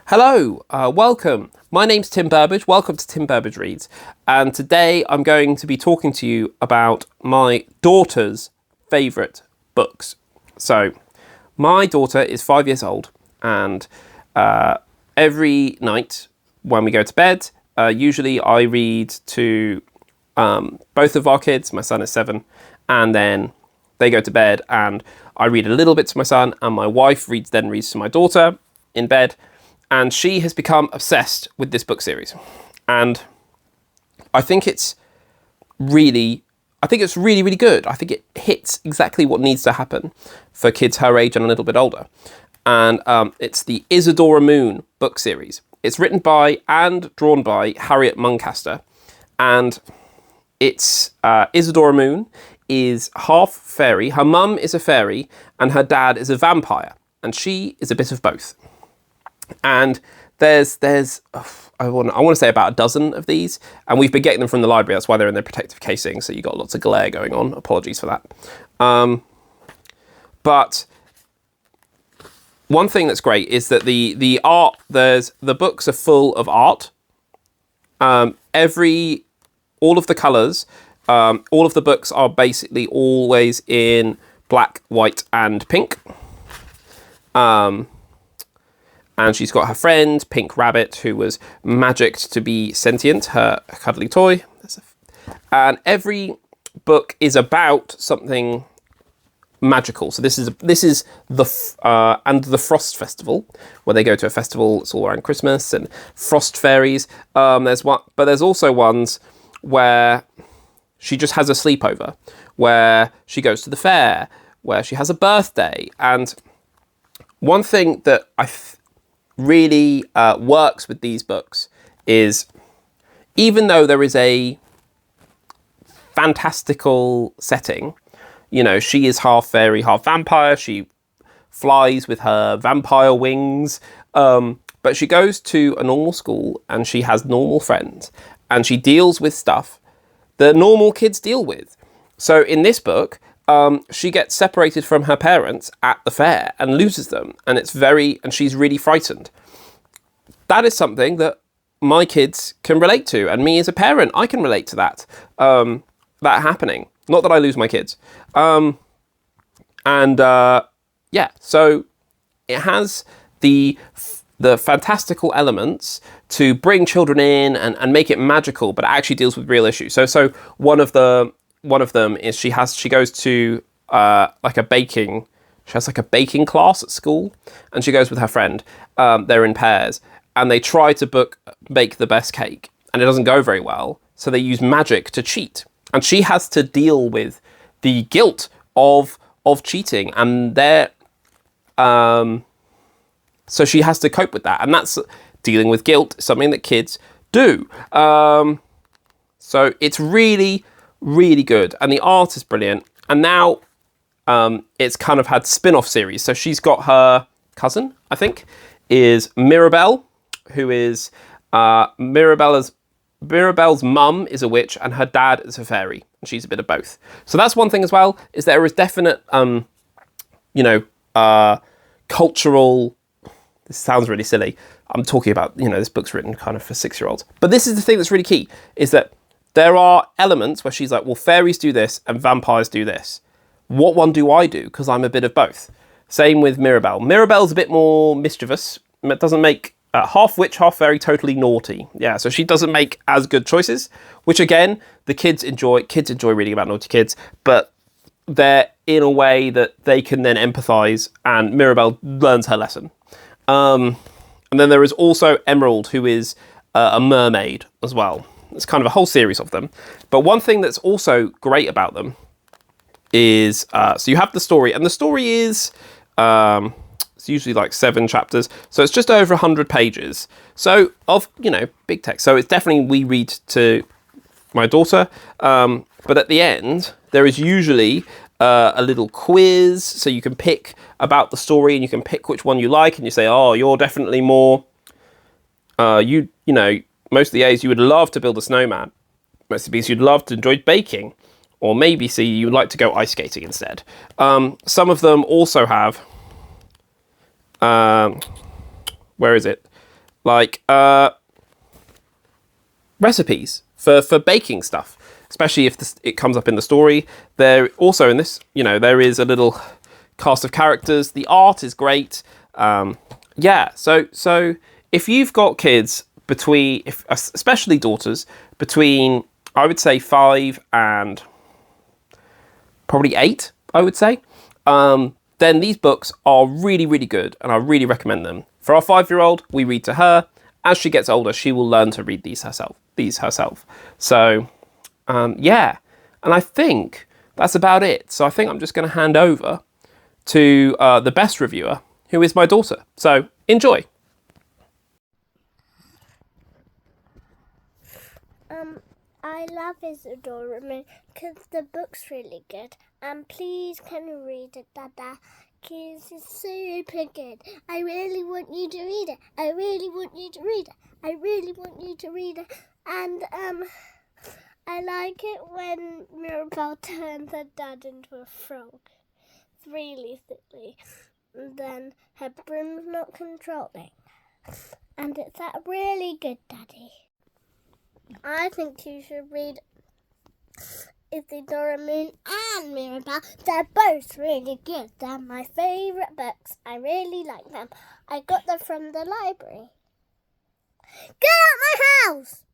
Hello, welcome. My name's Tim Burbage. Welcome to Tim Burbage Reads. And today I'm going to be talking to you about my daughter's favourite books. So, my daughter is 5 years old, and every night when we go to bed, usually I read to both of our kids. My son is 7, and then they go to bed, and I read a little bit to my son, and my wife reads to my daughter in bed. And she has become obsessed with this book series. And I think it's really, really good. I think it hits exactly what needs to happen for kids her age and a little bit older. And it's the Isadora Moon book series. It's written by and drawn by Harriet Muncaster. And it's Isadora Moon is half fairy. Her mum is a fairy and her dad is a vampire. And she is a bit of both. And there's I want to say about a dozen of these, and we've been getting them from the library. That's why they're in their protective casing, so you got lots of glare going on. Apologies for that. But one thing that's great is that the art, the books are full of art. All of the colours, all of the books are basically always in black, white, and pink. And she's got her friend, Pink Rabbit, who was magicked to be sentient, her cuddly toy. And every book is about something magical. So this is the Frost Festival, where they go to a festival. It's all around Christmas and frost fairies. There's also ones where she just has a sleepover, where she goes to the fair, where she has a birthday. And one thing that really works with these books is, even though there is a fantastical setting, you know, she is half fairy, half vampire, she flies with her vampire wings, but she goes to a normal school and she has normal friends and she deals with stuff that normal kids deal with. So in this book, she gets separated from her parents at the fair and loses them, and she's really frightened. That is something that my kids can relate to, and me as a parent, I can relate to that happening. Not that I lose my kids. So it has the fantastical elements to bring children in and make it magical, but it actually deals with real issues. So one of them is she goes to she has like a baking class at school, and she goes with her friend. They're in pairs, and they try to bake the best cake, and it doesn't go very well. So they use magic to cheat, and she has to deal with the guilt of cheating, and so she has to cope with that, and that's dealing with guilt, something that kids do. So it's really, really good, and the art is brilliant. And now it's kind of had spin-off series. So she's got her cousin, I think, is Mirabelle, who is Mirabelle's mum is a witch and her dad is a fairy, and she's a bit of both. So that's one thing as well, is there is definite cultural. This sounds really silly. I'm talking about, this book's written kind of for 6-year-olds, but this is the thing that's really key, is that there are elements where she's like, well, fairies do this and vampires do this. What one do I do? Because I'm a bit of both. Same with Mirabelle. Mirabelle's a bit more mischievous. It doesn't make half witch, half fairy, totally naughty. Yeah, so she doesn't make as good choices, which again, the kids enjoy. Kids enjoy reading about naughty kids, but they're in a way that they can then empathise, and Mirabelle learns her lesson. And then there is also Emerald, who is a mermaid as well. It's kind of a whole series of them. But one thing that's also great about them is, so you have the story, and the story is, it's usually like 7 chapters. So it's just over 100 pages. So of, big text. So it's definitely we read to my daughter. But at the end, there is usually a little quiz. So you can pick about the story and you can pick which one you like. And you say, oh, you're definitely more, most of the A's, you would love to build a snowman. Most of the B's, you'd love to enjoy baking. Or maybe C, you would like to go ice skating instead. Some of them also have, where is it? like recipes for baking stuff, especially if it comes up in the story. There also in this, there is a little cast of characters. The art is great. Yeah, so if you've got kids especially daughters, between, I would say, 5 and probably 8, I would say, then these books are really, really good, and I really recommend them. For our 5-year-old, we read to her. As she gets older, she will learn to read these herself. So, yeah, and I think that's about it. So I think I'm just going to hand over to the best reviewer, who is my daughter. So enjoy. I love Isadora because the book's really good. And please can you read it, Dada? Because it's super good. I really want you to read it. I really want you to read it. I really want you to read it. And I like it when Mirabelle turns her dad into a frog. It's really silly. And then her broom's not controlling. And it's that really good, Daddy. I think you should read Isadora Moon and Mirabelle. They're both really good. They're my favourite books. I really like them. I got them from the library. Get out my house!